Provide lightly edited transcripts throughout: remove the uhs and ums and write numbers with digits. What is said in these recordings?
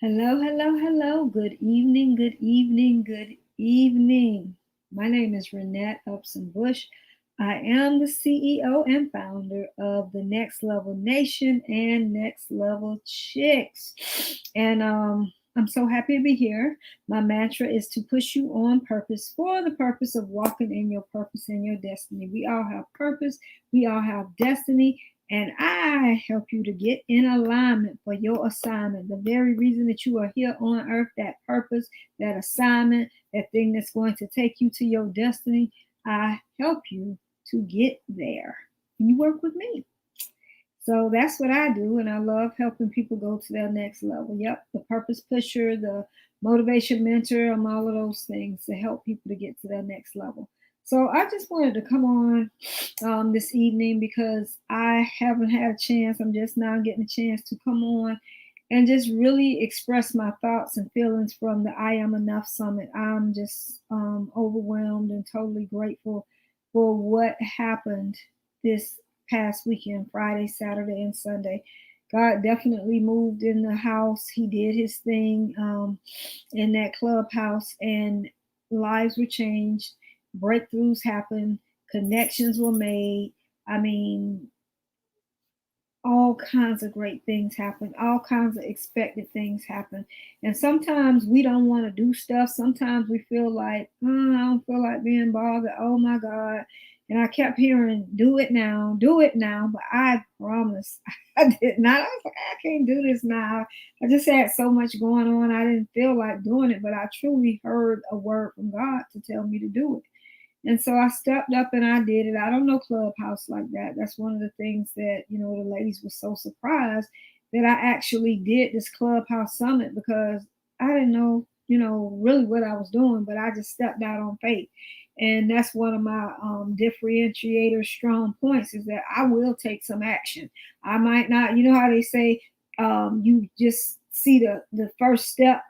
Hello, hello, hello. Good evening, good evening, good evening. My name is Rynette Upson-Bush. I am the CEO and founder of the Next Level Nation and Next Level Chicks. And I'm so happy to be here. My mantra is to push you on purpose for the purpose of walking in your purpose and your destiny. We all have purpose, we all have destiny, and I help you to get in alignment for your assignment. The very reason that you are here on earth, that purpose, that assignment, that thing that's going to take you to your destiny, I help you to get there. And you work with me. So that's what I do. And I love helping people go to their next level. Yep, the purpose pusher, the motivation mentor, I'm all of those things to help people to get to their next level. So I just wanted to come on this evening because I haven't had a chance. I'm just now getting a chance to come on and just really express my thoughts and feelings from the I Am Enough Summit. I'm just overwhelmed and totally grateful for what happened this past weekend, Friday, Saturday, and Sunday. God definitely moved in the house. He did his thing in that clubhouse, and lives were changed, breakthroughs happened, connections were made. I mean, all kinds of great things happen, all kinds of expected things happen. And sometimes we don't want to do stuff. Sometimes we feel like, oh, I don't feel like being bothered. Oh my God. And I kept hearing, do it now. But I promise I did not. I was like, I can't do this now. I just had so much going on. I didn't feel like doing it, but I truly heard a word from God to tell me to do it. And so I stepped up and I did it. I don't know Clubhouse like that. That's one of the things that, the ladies were so surprised that I actually did this Clubhouse summit because I didn't know, really what I was doing, but I just stepped out on faith. And that's one of my differentiator strong points is that I will take some action. I might not, you know how they say, you just see the first step,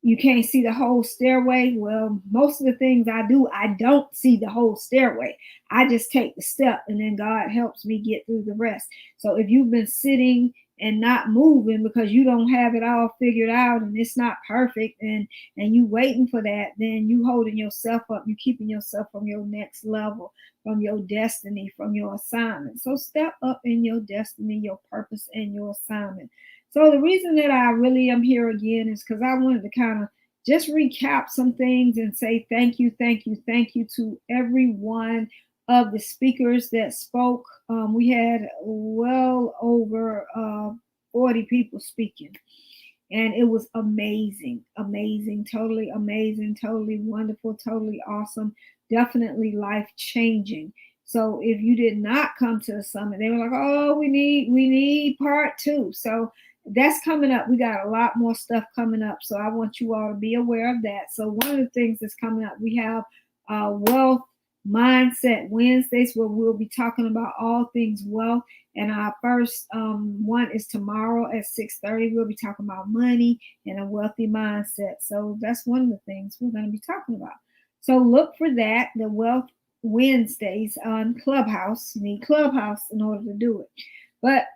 you can't see the whole stairway. Well, most of the things I do, I don't see the whole stairway. I just take the step and then God helps me get through the rest. So if you've been sitting and not moving because you don't have it all figured out and it's not perfect and you waiting for that, then you holding yourself up, you keeping yourself from your next level, from your destiny, from your assignment. So step up in your destiny, your purpose, and your assignment. So the reason that I really am here again is because I wanted to kind of just recap some things and say thank you, thank you, thank you to every one of the speakers that spoke. We had well over 40 people speaking. And it was amazing, amazing, totally amazing, totally wonderful, totally awesome, definitely life changing. So if you did not come to the summit, they were like, "Oh, we need part two." So that's coming up. We got a lot more stuff coming up. So I want you all to be aware of that. So one of the things that's coming up, we have wealth mindset Wednesdays where we'll be talking about all things wealth. And our first one is tomorrow at 6:30. We'll be talking about money and a wealthy mindset. So that's one of the things we're going to be talking about. So look for that, the Wealth Wednesdays on Clubhouse. You need Clubhouse in order to do it. But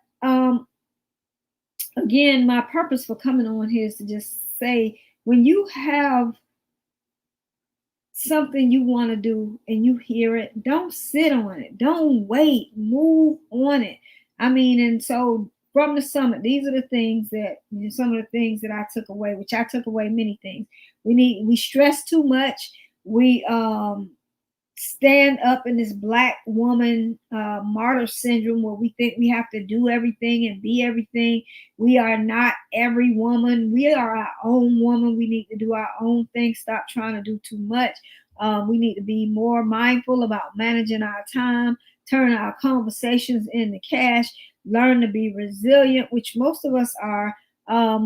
again, my purpose for coming on here is to just say when you have something you want to do and you hear it, don't sit on it. Don't wait. Move on it. I mean, and so from the summit, these are the things that some of the things that I took away, which I took away many things. We stress too much. We stand up in this black woman martyr syndrome where we think we have to do everything and be everything. We are not every woman. We are our own woman. We need to do our own thing. Stop trying to do too much. We need to be more mindful about managing our time, turn our conversations into cash, learn to be resilient, which most of us are.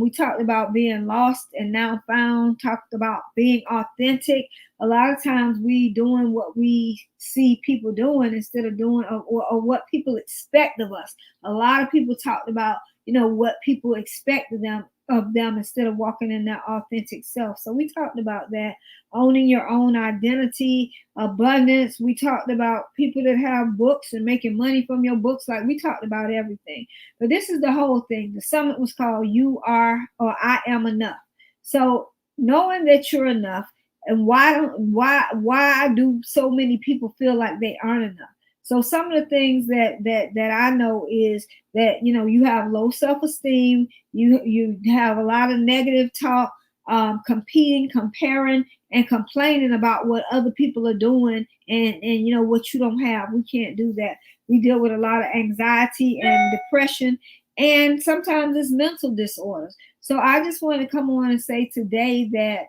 We talked about being lost and now found, talked about being authentic. A lot of times we doing what we see people doing instead of doing or what people expect of us. A lot of people talked about, what people expect of them of them instead of walking in their authentic self. So we talked about that, owning your own identity, abundance. We talked about people that have books and making money from your books. Like, we talked about everything. But this is the whole thing. The summit was called You Are, or I Am Enough. So knowing that you're enough, and why do so many people feel like they aren't enough? So some of the things that I know is that, you know, you have low self-esteem, you have a lot of negative talk, competing, comparing, and complaining about what other people are doing, and you know what you don't have. We can't do that. We deal with a lot of anxiety and depression, and sometimes it's mental disorders. So I just want to come on and say today that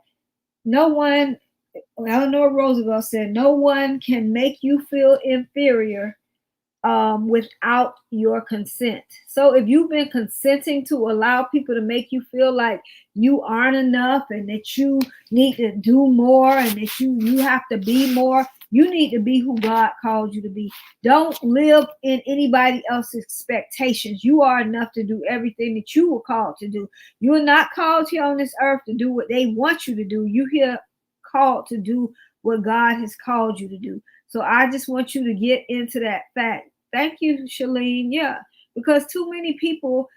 no one, Eleanor Roosevelt said, no one can make you feel inferior without your consent. So if you've been consenting to allow people to make you feel like you aren't enough and that you need to do more and that you have to be more, you need to be who God called you to be. Don't live in anybody else's expectations. You are enough to do everything that you were called to do. You are not called here on this earth to do what they want you to do. You're here called to do what God has called you to do. So I just want you to get into that fact. Thank you, Shalene. Yeah, because too many people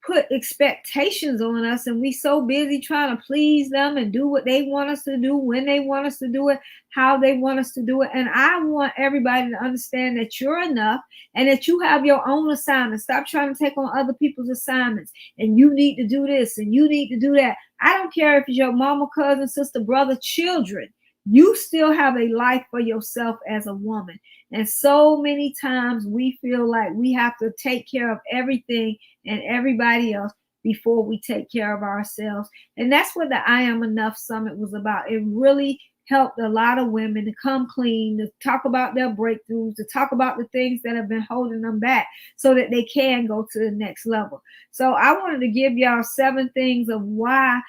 put expectations on us, and we so busy trying to please them and do what they want us to do, when they want us to do it, how they want us to do it. And I want everybody to understand that you're enough and that you have your own assignments. Stop trying to take on other people's assignments. And you need to do this and you need to do that. I don't care if it's your mama, cousin, sister, brother, children. You still have a life for yourself as a woman. And so many times we feel like we have to take care of everything and everybody else before we take care of ourselves. And that's what the I Am Enough Summit was about. It really helped a lot of women to come clean, to talk about their breakthroughs, to talk about the things that have been holding them back so that they can go to the next level. So I wanted to give y'all 7 things of why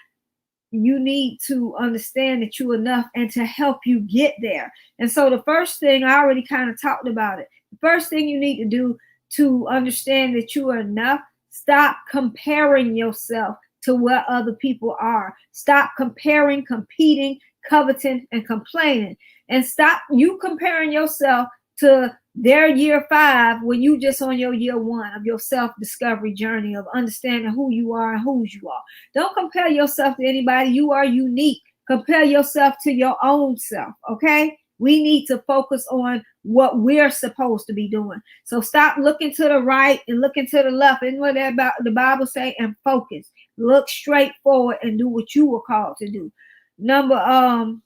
you need to understand that you're enough and to help you get there. And so the first thing, I already kind of talked about it. The first thing you need to do to understand that you are enough, stop comparing yourself to what other people are. Stop comparing, competing, coveting, and complaining. And stop you comparing yourself to their year 5 when you just on your year 1 of your self-discovery journey of understanding who you are and whose you are. Don't compare yourself to anybody. You are unique. Compare yourself to your own self, okay? We need to focus on what we're supposed to be doing. So stop looking to the right and looking to the left. And what about the Bible say? And focus. Look straight forward and do what you were called to do. Number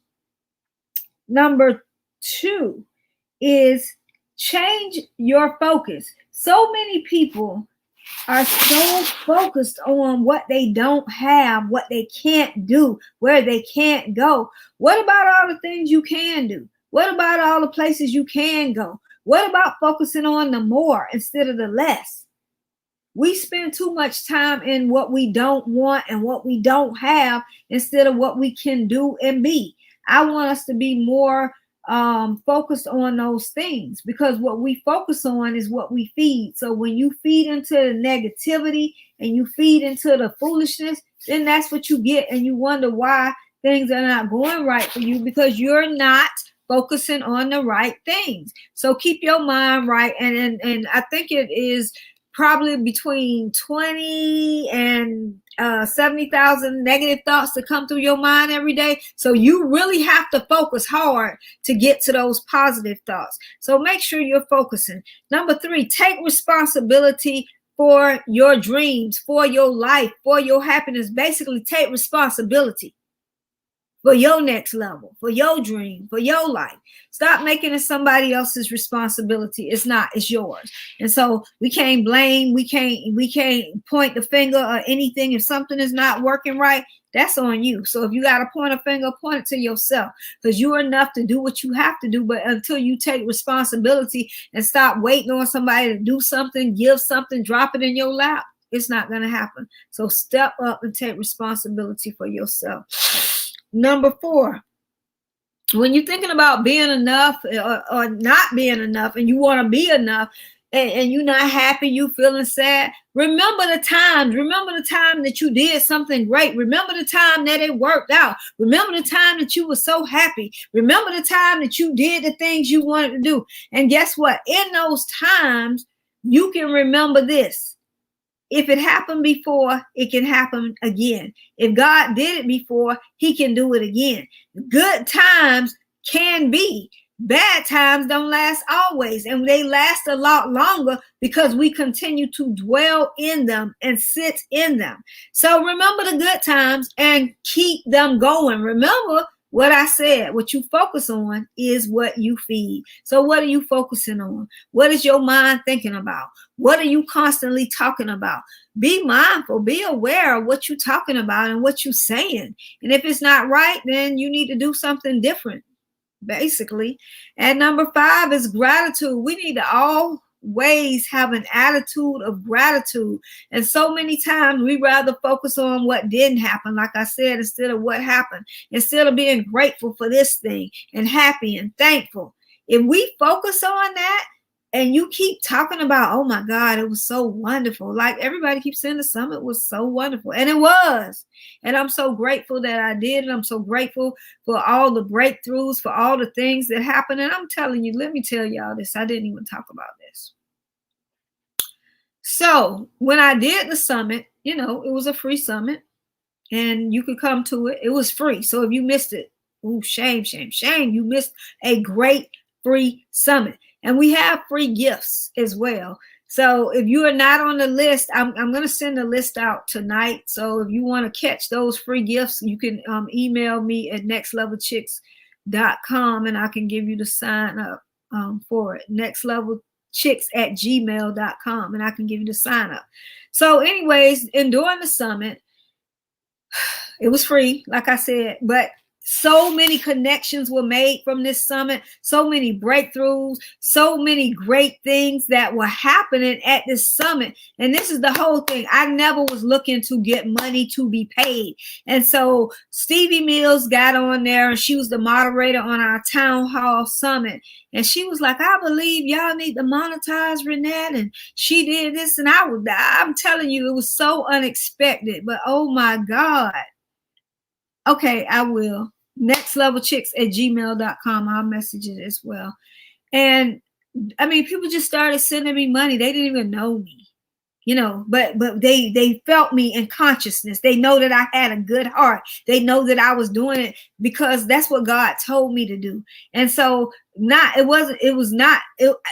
2 is change your focus. So many people are so focused on what they don't have, what they can't do, where they can't go. What about all the things you can do? What about all the places you can go? What about focusing on the more instead of the less? We spend too much time in what we don't want and what we don't have instead of what we can do and be. I want us to be more focused on those things, because what we focus on is what we feed. So when you feed into the negativity and you feed into the foolishness, then that's what you get, and you wonder why things are not going right for you, because you're not focusing on the right things. So keep your mind right, and I think it is probably between 20 and 70,000 negative thoughts to come through your mind every day. So you really have to focus hard to get to those positive thoughts. So make sure you're focusing. Number 3, take responsibility for your dreams, for your life, for your happiness. Basically, take responsibility for your next level, for your dream, for your life. Stop making it somebody else's responsibility. It's not, it's yours. And so we can't blame, we can't point the finger or anything. If something is not working right, that's on you. So if you got to point a finger, point it to yourself, because you are enough to do what you have to do. But until you take responsibility and stop waiting on somebody to do something, give something, drop it in your lap, it's not going to happen. So step up and take responsibility for yourself. Number 4, when you're thinking about being enough or not being enough and you want to be enough, and you're not happy, you feeling sad, remember the times. Remember the time that you did something great. Remember the time that it worked out. Remember the time that you were so happy. Remember the time that you did the things you wanted to do. And guess what? In those times, you can remember this. If it happened before, it can happen again. If God did it before, he can do it again. Good times can be. Bad times don't last always, and they last a lot longer because we continue to dwell in them and sit in them. So remember the good times and keep them going. Remember what I said, what you focus on is what you feed. So what are you focusing on? What is your mind thinking about? What are you constantly talking about? Be mindful, be aware of what you're talking about and what you're saying. And if it's not right, then you need to do something different, basically. And number 5 is gratitude. We need to always have an attitude of gratitude. And so many times we rather focus on what didn't happen, like I said, instead of what happened, instead of being grateful for this thing and happy and thankful. If we focus on that, and you keep talking about, oh my God, it was so wonderful. Like everybody keeps saying the summit was so wonderful. And it was. And I'm so grateful that I did it. I'm so grateful for all the breakthroughs, for all the things that happened. And I'm telling you, let me tell y'all this. I didn't even talk about this. So when I did the summit, it was a free summit and you could come to it. It was free. So if you missed it, shame. You missed a great free summit. And we have free gifts as well. So if you are not on the list, I'm going to send a list out tonight. So if you want to catch those free gifts, you can email me at nextlevelchicks.com and I can give you the sign up for it. nextlevelchicks@gmail.com and I can give you the sign up. So anyways, and during the summit, it was free, like I said, but so many connections were made from this summit, so many breakthroughs, so many great things that were happening at this summit. And this is the whole thing. I never was looking to get money to be paid. And so Stevie Mills got on there and she was the moderator on our town hall summit. And she was like, I believe y'all need to monetize Rynette. And she did this. And I'm telling you, it was so unexpected, but oh my God. Okay, I will. nextlevelchicks@gmail.com. I'll message it as well. And I mean, people just started sending me money. They didn't even know me, but they felt me in consciousness. They know that I had a good heart. They know that I was doing it because that's what God told me to do. And so it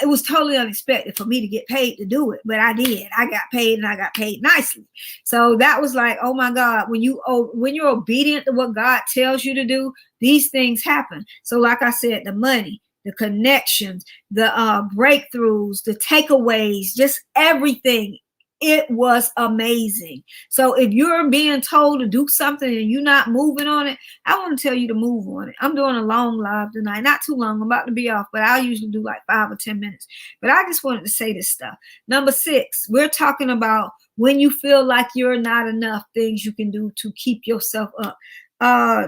was totally unexpected for me to get paid to do it, but I did. I got paid and I got paid nicely. So that was like, oh my God, when you're obedient to what God tells you to do, these things happen. So like I said, the money, the connections, the breakthroughs, the takeaways, just everything. It was amazing. So if you're being told to do something and you're not moving on it, I want to tell you to move on it. I'm doing a long live tonight, not too long. I'm about to be off, but I usually do like 5 or 10 minutes. But I just wanted to say this stuff. Number 6, we're talking about when you feel like you're not enough, things you can do to keep yourself up.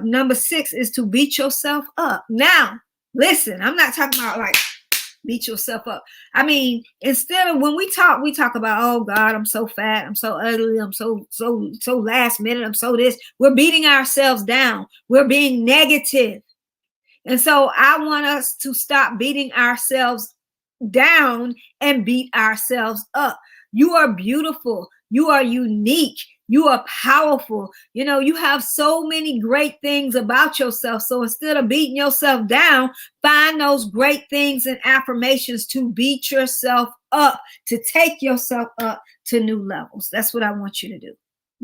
Number 6 is to beat yourself up. Now, listen, I'm not talking about like beat yourself up. I mean, instead of when we talk about, oh God, I'm so fat, I'm so ugly, I'm so last minute, I'm so this. We're beating ourselves down. We're being negative. And so I want us to stop beating ourselves down and beat ourselves up. You are beautiful. You are unique. You are powerful. You have so many great things about yourself. So instead of beating yourself down, find those great things and affirmations to beat yourself up, to take yourself up to new levels. That's what I want you to do.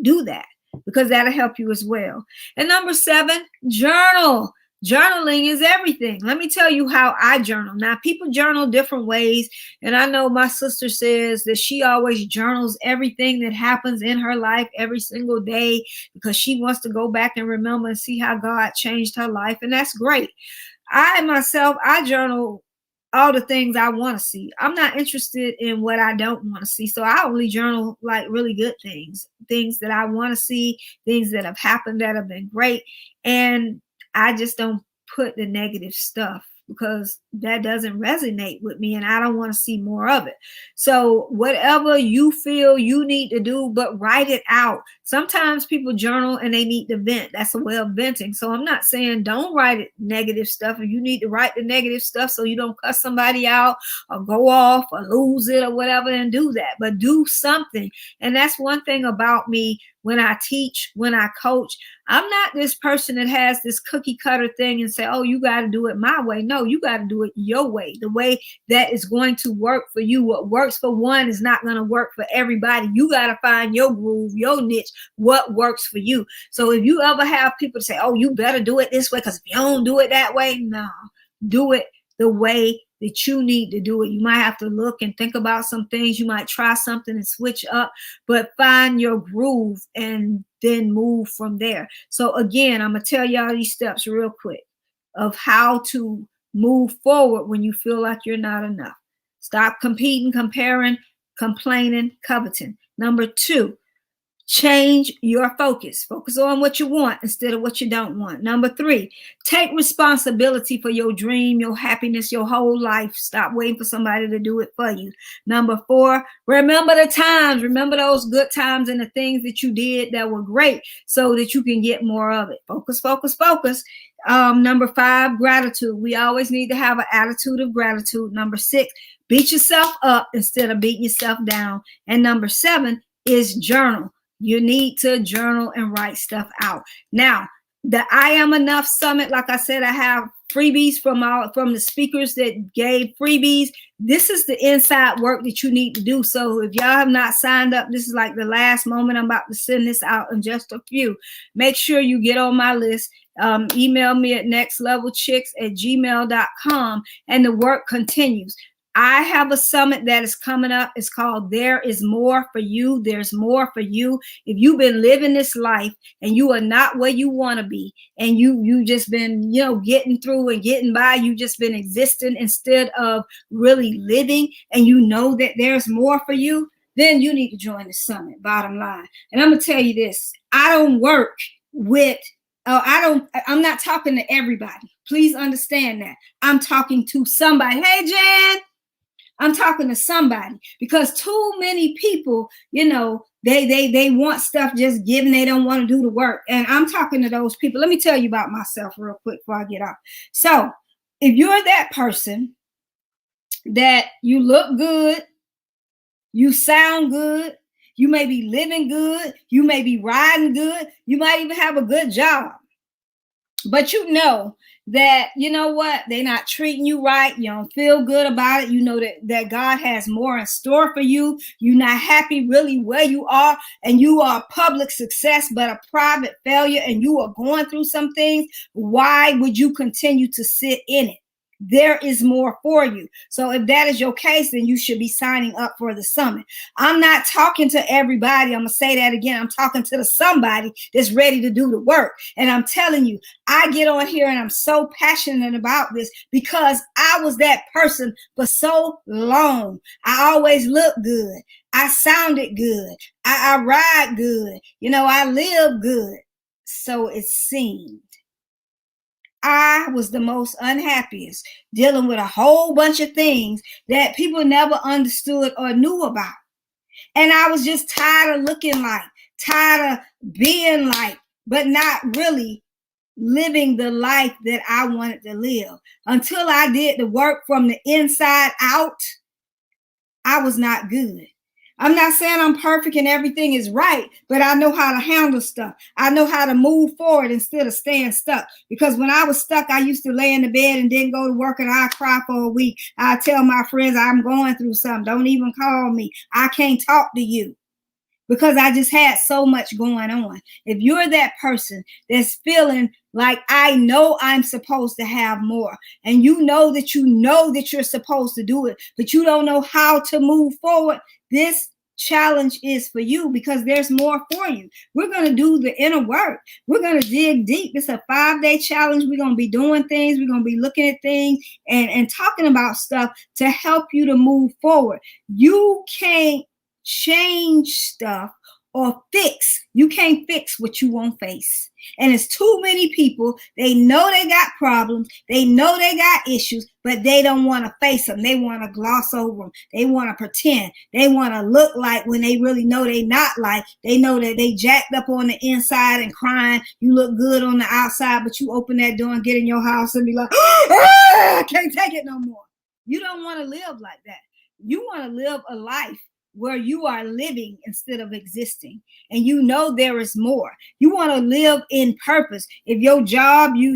Do that because that'll help you as well. And number 7, journal. Journaling is everything. Let me tell you how I journal. Now, people journal different ways. And I know my sister says that she always journals everything that happens in her life every single day because she wants to go back and remember and see how God changed her life. And that's great. I journal all the things I want to see. I'm not interested in what I don't want to see. So I only journal like really good things that I want to see, things that have happened that have been great. And I just don't put the negative stuff because that doesn't resonate with me, and I don't want to see more of it. So whatever you feel you need to do, but write it out. Sometimes people journal and they need to vent. That's a way of venting. So I'm not saying don't write it negative stuff. If you need to write the negative stuff so you don't cuss somebody out or go off or lose it or whatever, then do that. But do something. And that's one thing about me when I teach, when I coach. I'm not this person that has this cookie cutter thing and say, oh, you got to do it my way. No, you got to do it your way, the way that is going to work for you. What works for one is not going to work for everybody. You got to find your groove, your niche, what works for you. So if you ever have people say, oh, you better do it this way, because if you don't do it that way, no, do it the way that you need to do it. You might have to look and think about some things. You might try something and switch up, but find your groove and then move from there. So again, I'm going to tell y'all these steps real quick of how to move forward when you feel like you're not enough. Stop competing, comparing, complaining, coveting. Number 2, change your focus. Focus on what you want instead of what you don't want. Number 3, take responsibility for your dream, your happiness, your whole life. Stop waiting for somebody to do it for you. Number 4, remember the times. Remember those good times and the things that you did that were great so that you can get more of it. Focus, focus, focus. Number 5, gratitude. We always need to have an attitude of gratitude. Number 6, beat yourself up instead of beating yourself down. And number 7 is journal. You need to journal and write stuff out. Now, the I Am Enough Summit, like I said, I have freebies from the speakers that gave freebies. This is the inside work that you need to do. So if y'all have not signed up, this is like the last moment. I'm about to send this out in just a few. Make sure you get on my list. Email me at nextlevelchicks@gmail.com, and the work continues. I have a summit that is coming up. It's called There Is More for You. There's more for you. If you've been living this life and you are not where you want to be, and you just been, getting through and getting by, you just been existing instead of really living, and you know that there's more for you, then you need to join the summit, bottom line. And I'm going to tell you this. I don't work with I'm not talking to everybody. Please understand that. I'm talking to somebody. Hey, Jan. I'm talking to somebody, because too many people, they want stuff just given. They don't want to do the work. And I'm talking to those people. Let me tell you about myself real quick before I get off. So if you're that person that you look good, you sound good, you may be living good, you may be riding good, you might even have a good job, but you know that, they're not treating you right. You don't feel good about it. You know that God has more in store for you. You're not happy really where you are, and you are a public success, but a private failure, and you are going through some things. Why would you continue to sit in it? There is more for you. So if that is your case, then you should be signing up for the summit. I'm not talking to everybody. I'm going to say that again. I'm talking to somebody that's ready to do the work. And I'm telling you, I get on here and I'm so passionate about this because I was that person for so long. I always looked good. I sounded good. I ride good. I live good. So it seemed. I was the most unhappiest, dealing with a whole bunch of things that people never understood or knew about. And I was just tired of looking like, tired of being like, but not really living the life that I wanted to live. Until I did the work from the inside out, I was not good. I'm not saying I'm perfect and everything is right, but I know how to handle stuff. I know how to move forward instead of staying stuck. Because when I was stuck, I used to lay in the bed and didn't go to work, and I'd cry for a week. I'd tell my friends I'm going through something. Don't even call me. I can't talk to you. Because I just had so much going on. If you're that person that's feeling like, I know I'm supposed to have more, and you know that you're supposed to do it, but you don't know how to move forward, this challenge is for you, because there's more for you. We're going to do the inner work. We're going to dig deep. It's a 5-day challenge. We're going to be doing things. We're going to be looking at things and talking about stuff to help you to move forward. You can't change stuff or fix. You can't fix what you won't face. And it's too many people, they know they got problems, they know they got issues, but they don't want to face them. They want to gloss over them. They want to pretend. They want to look like when they really know they not like. They know that they jacked up on the inside and crying. You look good on the outside, but you open that door and get in your house and be like, I can't take it no more. You don't want to live like that. You want to live a life where you are living instead of existing, and you know there is more. You want to live in purpose. If your job, you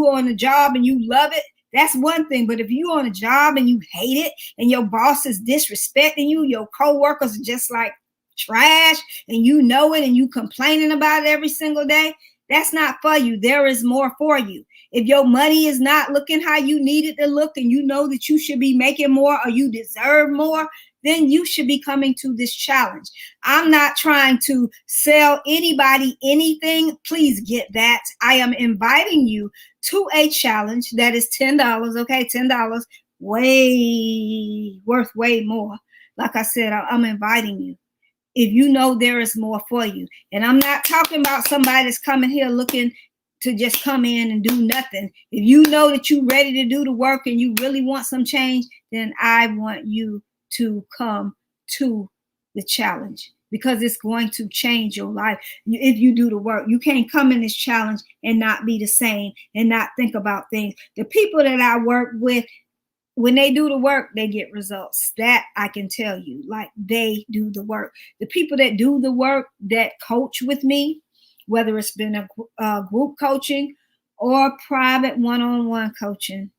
on a job and you love it, that's one thing. But if you on a job and you hate it, and your boss is disrespecting you, your co-workers are just like trash, and you know it, and you complaining about it every single day, that's not for you. There is more for you. If your money is not looking how you need it to look, and you know that you should be making more or you deserve more, then you should be coming to this challenge. I'm not trying to sell anybody anything. Please get that. I am inviting you to a challenge that is $10. Okay, $10, way more. Like I said, I'm inviting you. If you know there is more for you. And I'm not talking about somebody that's coming here looking to just come in and do nothing. If you know that you're ready to do the work and you really want some change, then I want you to come to the challenge, because it's going to change your life if you do the work. You can't come in this challenge and not be the same and not think about things. The people that I work with, when they do the work, they get results. That I can tell you, like, they do the work. The people that do the work, that coach with me, whether it's been a group coaching or private one-on-one coaching,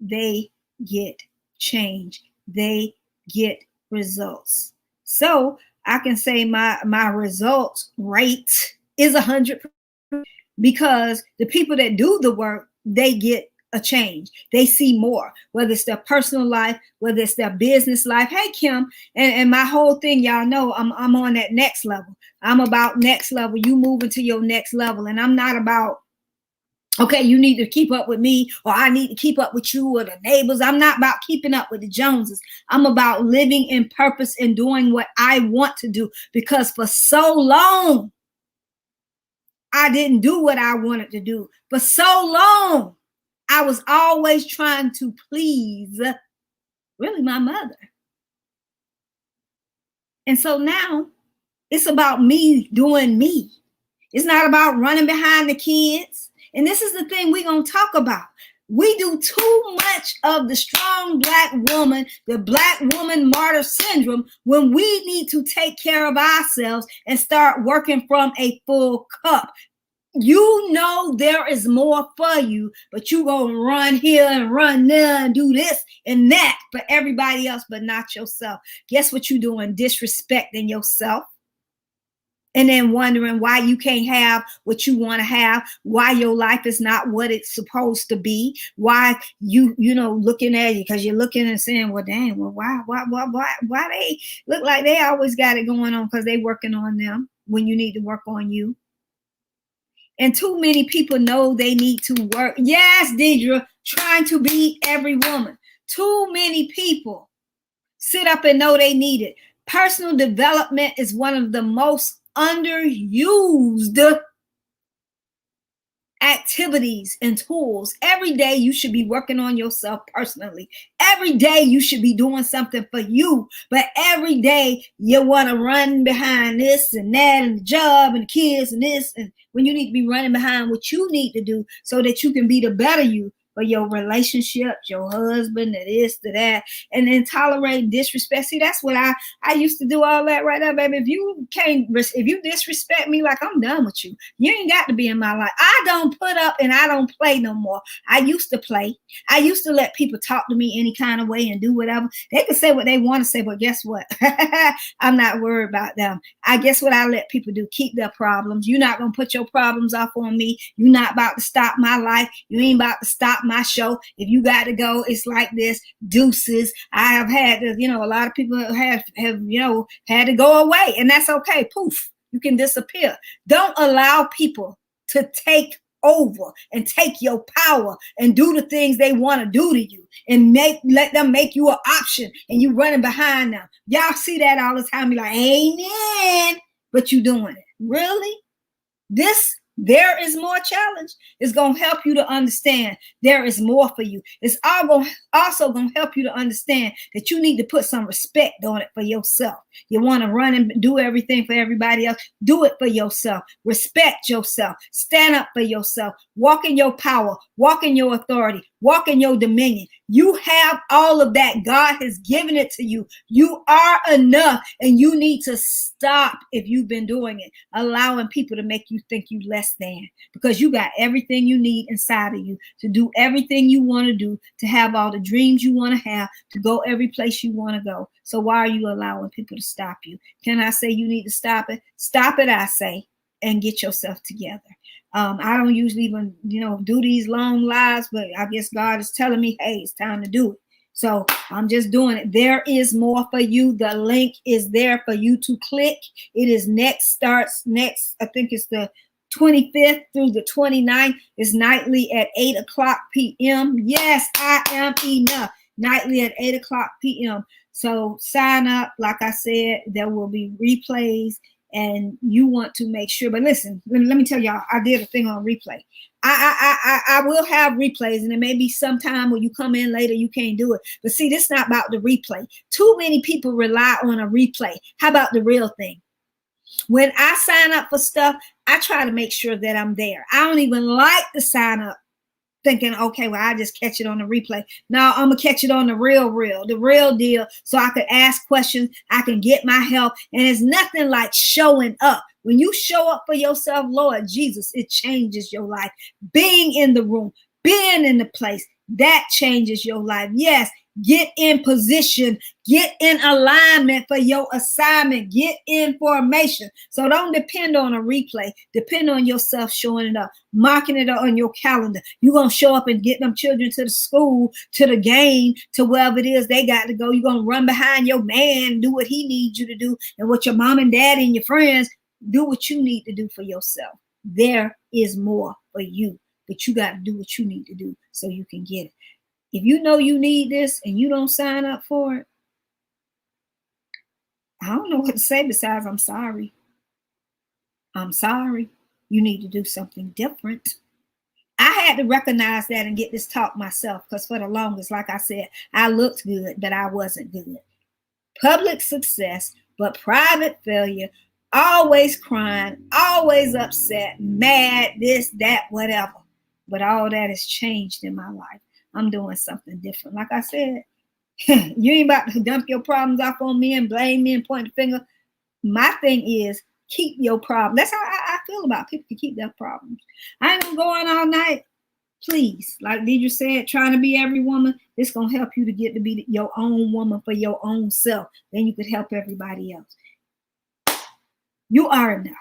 they get change. They get results. So I can say my results rate is 100%, because the people that do the work, they get a change. They see more, whether it's their personal life, whether it's their business life. Hey, Kim, and my whole thing, y'all know I'm on that next level. I'm about next level. You moving to your next level. And I'm not about, okay, you need to keep up with me, or I need to keep up with you or the neighbors. I'm not about keeping up with the Joneses. I'm about living in purpose and doing what I want to do, because for so long, I didn't do what I wanted to do. For so long, I was always trying to please, really, my mother. And so now it's about me doing me. It's not about running behind the kids. And this is the thing we're going to talk about. We do too much of the strong Black woman, the Black woman martyr syndrome, when we need to take care of ourselves and start working from a full cup. You know there is more for you, but you gonna run here and run there and do this and that for everybody else, but not yourself. Guess what you're doing? Disrespecting yourself. And then wondering why you can't have what you want to have, why your life is not what it's supposed to be, why you looking at you, because you're looking and saying, well, dang, well, why they look like they always got it going on, because they working on them when you need to work on you. And too many people know they need to work. Yes, Deidre, trying to be every woman. Too many people sit up and know they need it. Personal development is one of the most underused activities and tools. Every day you should be working on yourself personally. Every day you should be doing something for you. But every day you want to run behind this and that and the job and the kids and this, and when you need to be running behind what you need to do so that you can be the better you for your relationships, your husband, and this, to that, and then tolerate disrespect. See, that's what I used to do, all that right there, baby. If you disrespect me, like, I'm done with you. You ain't got to be in my life. I don't put up and I don't play no more. I used to play. I used to let people talk to me any kind of way and do whatever. They can say what they want to say, but guess what? I'm not worried about them. I guess what I let people do, keep their problems. You're not going to put your problems off on me. You're not about to stop my life. You ain't about to stop my show. If you got to go, it's like this. Deuces. I have had to, a lot of people have had to go away, and that's okay. Poof, you can disappear. Don't allow people to take over and take your power and do the things they want to do to you and let them make you an option and you running behind them. Y'all see that all the time. You're like, amen, but you doing it. Really? There is more challenge. It's going to help you to understand there is more for you. It's also going to help you to understand that you need to put some respect on it for yourself. You want to run and do everything for everybody else. Do it for yourself. Respect yourself. Stand up for yourself. Walk in your power. Walk in your authority. Walk in your dominion. You have all of that. God has given it to you. You are enough, and you need to stop, if you've been doing it, allowing people to make you think you less than, because you got everything you need inside of you to do everything you want to do, to have all the dreams you want to have, to go every place you want to go. So why are you allowing people to stop you? Can I say you need to stop it? Stop it, I say, and get yourself together. I don't usually even, do these long lives, but I guess God is telling me, hey, it's time to do it. So I'm just doing it. There is more for you. The link is there for you to click. It is starts next, I think it's the 25th through the 29th. It's nightly at 8 o'clock p.m. Yes, I am enough. Nightly at 8 o'clock p.m. So sign up. Like I said, there will be replays. And you want to make sure, but listen, let me tell y'all, I did a thing on replay. I will have replays, and it may be sometime when you come in later, you can't do it. But see, this is not about the replay. Too many people rely on a replay. How about the real thing? When I sign up for stuff, I try to make sure that I'm there. I don't even like to sign up thinking, okay, well, I just catch it on the replay. No, I'm going to catch it on the real deal. So I could ask questions. I can get my help. And it's nothing like showing up. When you show up for yourself, Lord Jesus, it changes your life. Being in the room, being in the place, that changes your life. Yes. Get in position, get in alignment for your assignment, get in formation. So don't depend on a replay. Depend on yourself showing it up, marking it on your calendar. You're going to show up and get them children to the school, to the game, to wherever it is they got to go. You're going to run behind your man, do what he needs you to do. And what your mom and dad and your friends, do what you need to do for yourself. There is more for you, but you got to do what you need to do so you can get it. If you know you need this and you don't sign up for it, I don't know what to say besides I'm sorry. I'm sorry. You need to do something different. I had to recognize that and get this talk myself, because for the longest, like I said, I looked good, but I wasn't good. Public success, but private failure, always crying, always upset, mad, this, that, whatever. But all that has changed in my life. I'm doing something different. Like I said, you ain't about to dump your problems off on me and blame me and point the finger. My thing is, keep your problem. That's how I feel about people to keep their problems. I ain't gonna go on all night. Please, like Deidre said, trying to be every woman, it's gonna help you to get to be your own woman for your own self. Then you could help everybody else. You are enough.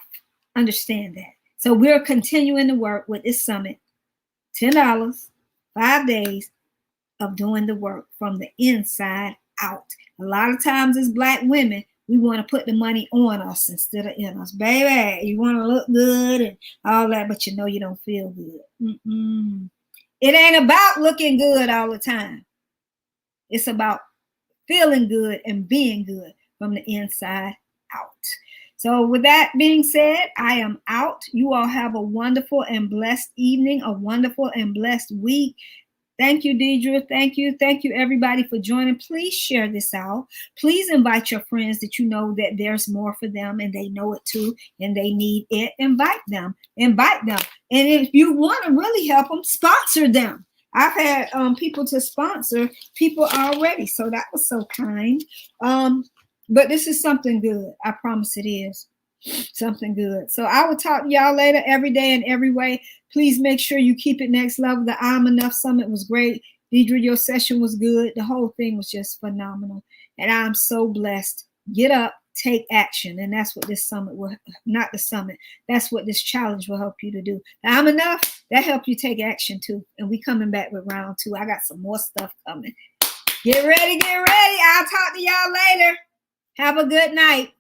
Understand that. So we're continuing to work with this summit. $10. 5 days of doing the work from the inside out. A lot of times as Black women, we want to put the money on us instead of in us. Baby, you want to look good and all that, but you know you don't feel good. It ain't about looking good all the time. It's about feeling good and being good from the inside out. So with that being said, I am out. You all have a wonderful and blessed evening, a wonderful and blessed week. Thank you, Deidre. Thank you. Thank you, everybody, for joining. Please share this out. Please invite your friends that you know that there's more for them and they know it too and they need it. Invite them. Invite them. And if you want to really help them, sponsor them. I've had people to sponsor people already. So that was so kind. But this is something good. I promise it is something good. So I will talk to y'all later, every day and every way. Please make sure you keep it next level. The I'm Enough Summit was great. Deidre, your session was good. The whole thing was just phenomenal. And I'm so blessed. Get up, take action. And that's what this summit will, not the summit. That's what this challenge will help you to do. The I'm Enough, that help you take action too. And we coming back with round 2. I got some more stuff coming. Get ready, get ready. I'll talk to y'all later. Have a good night.